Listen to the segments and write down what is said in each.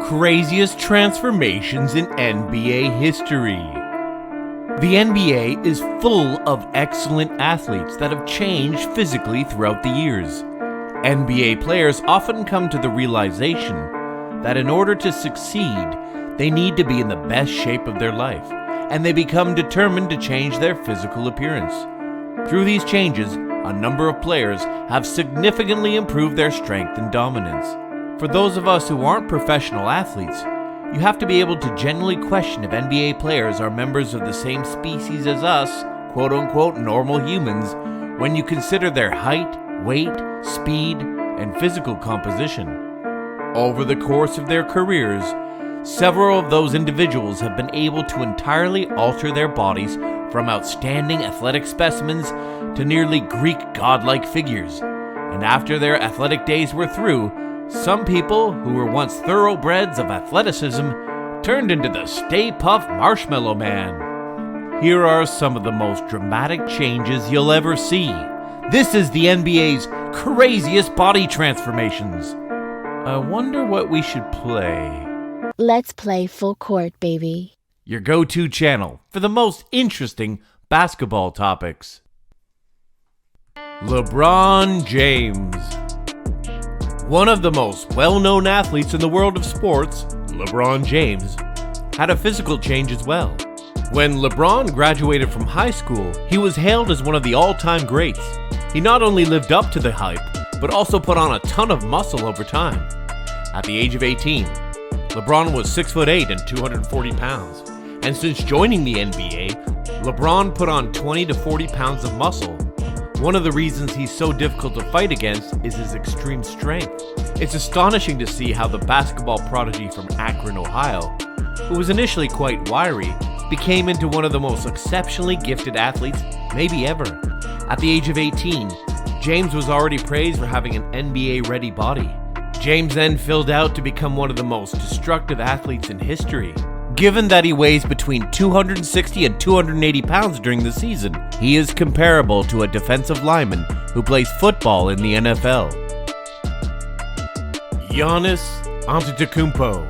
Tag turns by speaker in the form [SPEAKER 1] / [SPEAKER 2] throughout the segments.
[SPEAKER 1] Craziest transformations in NBA history. The NBA is full of excellent athletes that have changed physically throughout the years. NBA players often come to the realization that in order to succeed, they need to be in the best shape of their life, and they become determined to change their physical appearance. Through these changes, a number of players have significantly improved their strength and dominance. For those of us who aren't professional athletes, you have to be able to genuinely question if NBA players are members of the same species as us, quote-unquote normal humans, when you consider their height, weight, speed, and physical composition. Over the course of their careers, several of those individuals have been able to entirely alter their bodies from outstanding athletic specimens to nearly Greek godlike figures. And after their athletic days were through, some people who were once thoroughbreds of athleticism turned into the Stay Puff Marshmallow Man. Here are some of the most dramatic changes you'll ever see. This is the NBA's craziest body transformations. I wonder what we should play.
[SPEAKER 2] Let's play full court, baby.
[SPEAKER 1] Your go-to channel for the most interesting basketball topics. LeBron James. One of the most well-known athletes in the world of sports, LeBron James, had a physical change as well. When LeBron graduated from high school, he was hailed as one of the all-time greats. He not only lived up to the hype, but also put on a ton of muscle over time. At the age of 18, LeBron was 6'8" and 240 pounds. And since joining the NBA, LeBron put on 20 to 40 pounds of muscle. One of the reasons he's so difficult to fight against is his extreme strength. It's astonishing to see how the basketball prodigy from Akron, Ohio, who was initially quite wiry, became into one of the most exceptionally gifted athletes maybe ever. At the age of 18, James was already praised for having an NBA-ready body. James then filled out to become one of the most destructive athletes in history. Given that he weighs between 260 and 280 pounds during the season, he is comparable to a defensive lineman who plays football in the NFL. Giannis Antetokounmpo.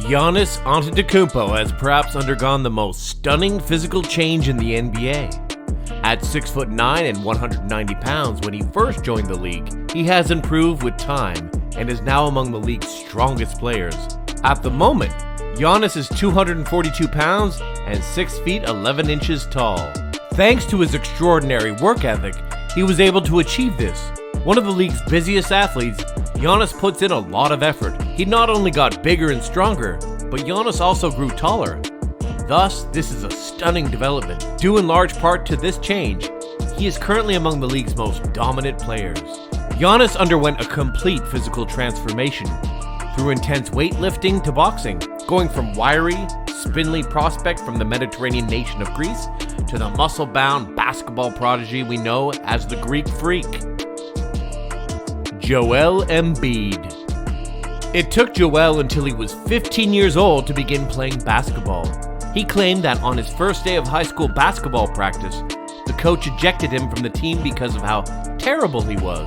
[SPEAKER 1] Giannis Antetokounmpo has perhaps undergone the most stunning physical change in the NBA. At 6'9" and 190 pounds when he first joined the league, he has improved with time and is now among the league's strongest players. At the moment, Giannis is 242 pounds and 6 feet 11 inches tall. Thanks to his extraordinary work ethic, he was able to achieve this. One of the league's busiest athletes, Giannis puts in a lot of effort. He not only got bigger and stronger, but Giannis also grew taller. Thus, this is a stunning development. Due in large part to this change, he is currently among the league's most dominant players. Giannis underwent a complete physical transformation through intense weightlifting to boxing, going from wiry, spindly prospect from the Mediterranean nation of Greece to the muscle-bound basketball prodigy we know as the Greek Freak. Joel Embiid. It took Joel until he was 15 years old to begin playing basketball. He claimed that on his first day of high school basketball practice, the coach ejected him from the team because of how terrible he was.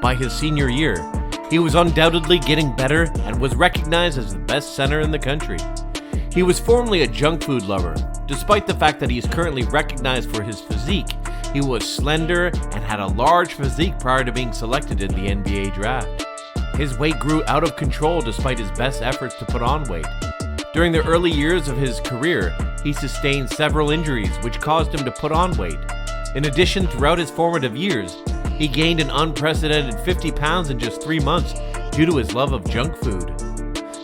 [SPEAKER 1] By his senior year, he was undoubtedly getting better and was recognized as the best center in the country. He was formerly a junk food lover. Despite the fact that he is currently recognized for his physique, he was slender and had a large physique prior to being selected in the NBA draft. His weight grew out of control despite his best efforts to put on weight. During the early years of his career, he sustained several injuries which caused him to put on weight. In addition, throughout his formative years, he gained an unprecedented 50 pounds in just 3 months due to his love of junk food.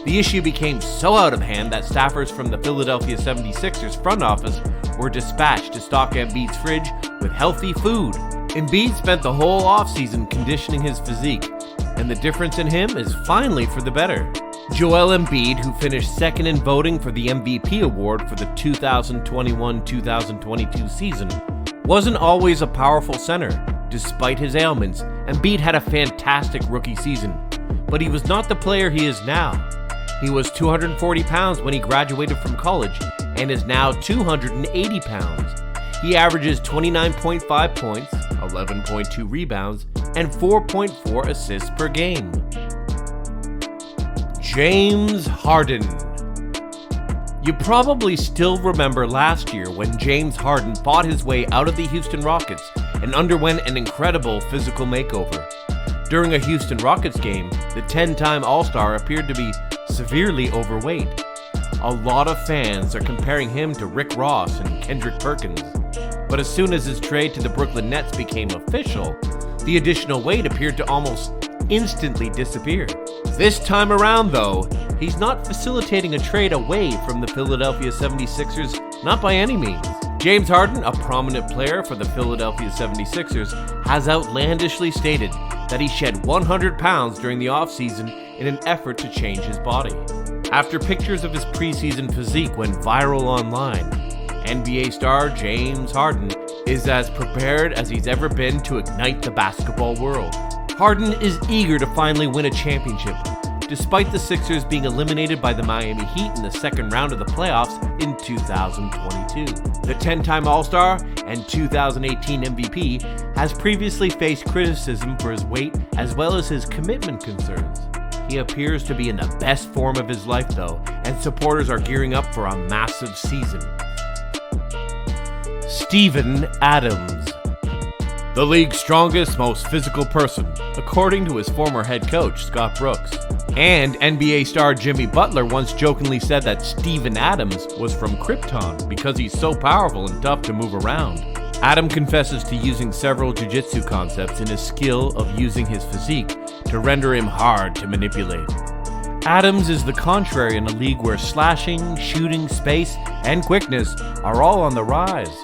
[SPEAKER 1] The issue became so out of hand that staffers from the Philadelphia 76ers front office were dispatched to stock Embiid's fridge with healthy food. Embiid spent the whole offseason conditioning his physique, and the difference in him is finally for the better. Joel Embiid, who finished second in voting for the MVP award for the 2021-2022 season, wasn't always a powerful center. Despite his ailments, Embiid had a fantastic rookie season, but he was not the player he is now. He was 240 pounds when he graduated from college and is now 280 pounds. He averages 29.5 points, 11.2 rebounds, and 4.4 assists per game. James Harden. You probably still remember last year when James Harden fought his way out of the Houston Rockets and underwent an incredible physical makeover. During a Houston Rockets game, the 10-time All-Star appeared to be severely overweight. A lot of fans are comparing him to Rick Ross and Kendrick Perkins. But as soon as his trade to the Brooklyn Nets became official, the additional weight appeared to almost instantly disappear. This time around, though, he's not facilitating a trade away from the Philadelphia 76ers, not by any means. James Harden, a prominent player for the Philadelphia 76ers, has outlandishly stated that he shed 100 pounds during the offseason in an effort to change his body. After pictures of his preseason physique went viral online, NBA star James Harden is as prepared as he's ever been to ignite the basketball world. Harden is eager to finally win a championship, despite the Sixers being eliminated by the Miami Heat in the second round of the playoffs in 2022. The 10-time All-Star and 2018 MVP has previously faced criticism for his weight as well as his commitment concerns. He appears to be in the best form of his life, though, and supporters are gearing up for a massive season. Steven Adams. The league's strongest, most physical person, according to his former head coach, Scott Brooks. And NBA star Jimmy Butler once jokingly said that Steven Adams was from Krypton because he's so powerful and tough to move around. Adam confesses to using several jiu-jitsu concepts in his skill of using his physique to render him hard to manipulate. Adams is the contrary in a league where slashing, shooting, space, and quickness are all on the rise.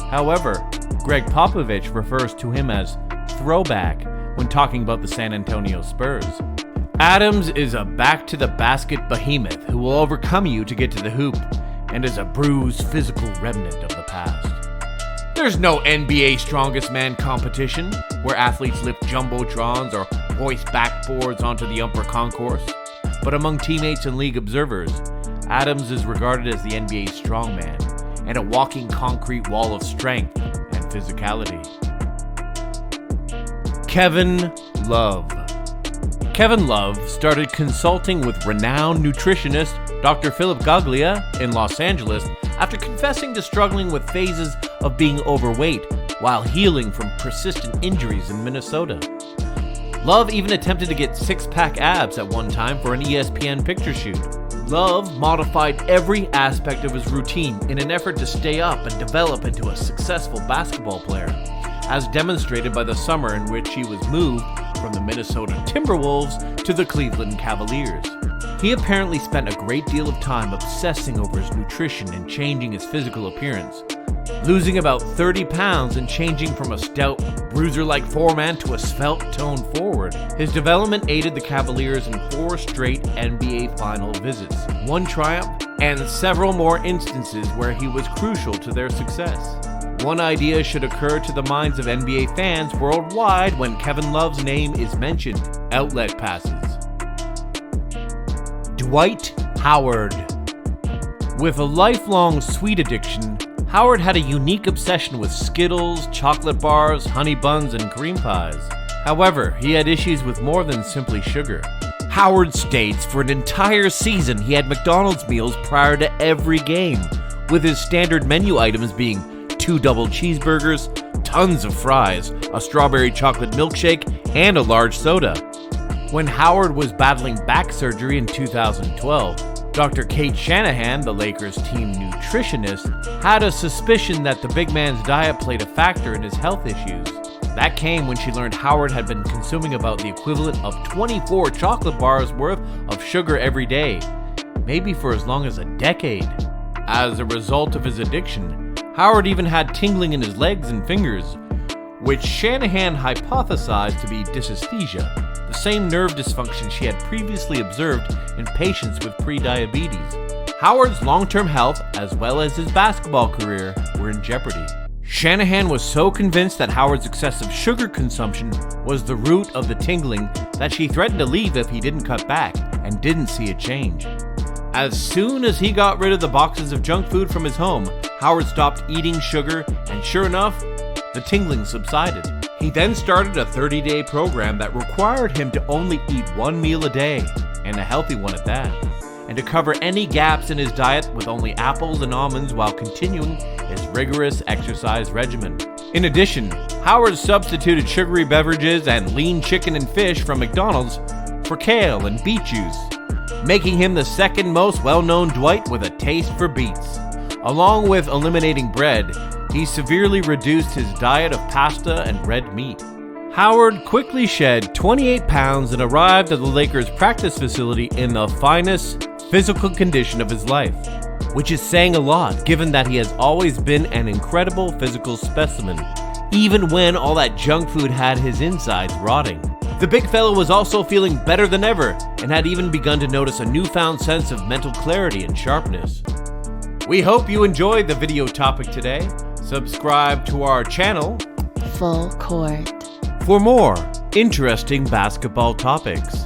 [SPEAKER 1] However, Greg Popovich refers to him as throwback when talking about the San Antonio Spurs. Adams is a back-to-the-basket behemoth who will overcome you to get to the hoop and is a bruised physical remnant of the past. There's no NBA Strongest Man competition where athletes lift jumbotrons or hoist backboards onto the upper concourse. But among teammates and league observers, Adams is regarded as the NBA's strongman and a walking concrete wall of strength and physicality. Kevin Love. Kevin Love started consulting with renowned nutritionist Dr. Philip Gaglia in Los Angeles after confessing to struggling with phases of being overweight while healing from persistent injuries in Minnesota. Love even attempted to get six-pack abs at one time for an ESPN picture shoot. Love modified every aspect of his routine in an effort to stay up and develop into a successful basketball player, as demonstrated by the summer in which he was moved from the Minnesota Timberwolves to the Cleveland Cavaliers. He apparently spent a great deal of time obsessing over his nutrition and changing his physical appearance, losing about 30 pounds and changing from a stout, bruiser-like foreman to a svelte-toned forward. His development aided the Cavaliers in 4 straight NBA final visits, 1 triumph, and several more instances where he was crucial to their success. One idea should occur to the minds of NBA fans worldwide when Kevin Love's name is mentioned: outlet passes. Dwight Howard. With a lifelong sweet addiction, Howard had a unique obsession with Skittles, chocolate bars, honey buns, and cream pies. However, he had issues with more than simply sugar. Howard states for an entire season he had McDonald's meals prior to every game, with his standard menu items being 2 double cheeseburgers, tons of fries, a strawberry chocolate milkshake, and a large soda. When Howard was battling back surgery in 2012, Dr. Kate Shanahan, the Lakers team nutritionist, had a suspicion that the big man's diet played a factor in his health issues. That came when she learned Howard had been consuming about the equivalent of 24 chocolate bars worth of sugar every day, maybe for as long as a decade. As a result of his addiction, Howard even had tingling in his legs and fingers, which Shanahan hypothesized to be dysesthesia, the same nerve dysfunction she had previously observed in patients with prediabetes. Howard's long-term health, as well as his basketball career, were in jeopardy. Shanahan was so convinced that Howard's excessive sugar consumption was the root of the tingling that she threatened to leave if he didn't cut back, and didn't see a change. As soon as he got rid of the boxes of junk food from his home, Howard stopped eating sugar, and sure enough, the tingling subsided. He then started a 30-day program that required him to only eat 1 meal a day, and a healthy one at that, and to cover any gaps in his diet with only apples and almonds while continuing his rigorous exercise regimen. In addition, Howard substituted sugary beverages and lean chicken and fish from McDonald's for kale and beet juice, making him the second most well-known Dwight with a taste for beets. Along with eliminating bread, he severely reduced his diet of pasta and red meat. Howard quickly shed 28 pounds and arrived at the Lakers' practice facility in the finest physical condition of his life, which is saying a lot given that he has always been an incredible physical specimen, even when all that junk food had his insides rotting. The big fella was also feeling better than ever and had even begun to notice a newfound sense of mental clarity and sharpness. We hope you enjoyed the video topic today. Subscribe to our channel
[SPEAKER 2] Full Court.
[SPEAKER 1] for more interesting basketball topics.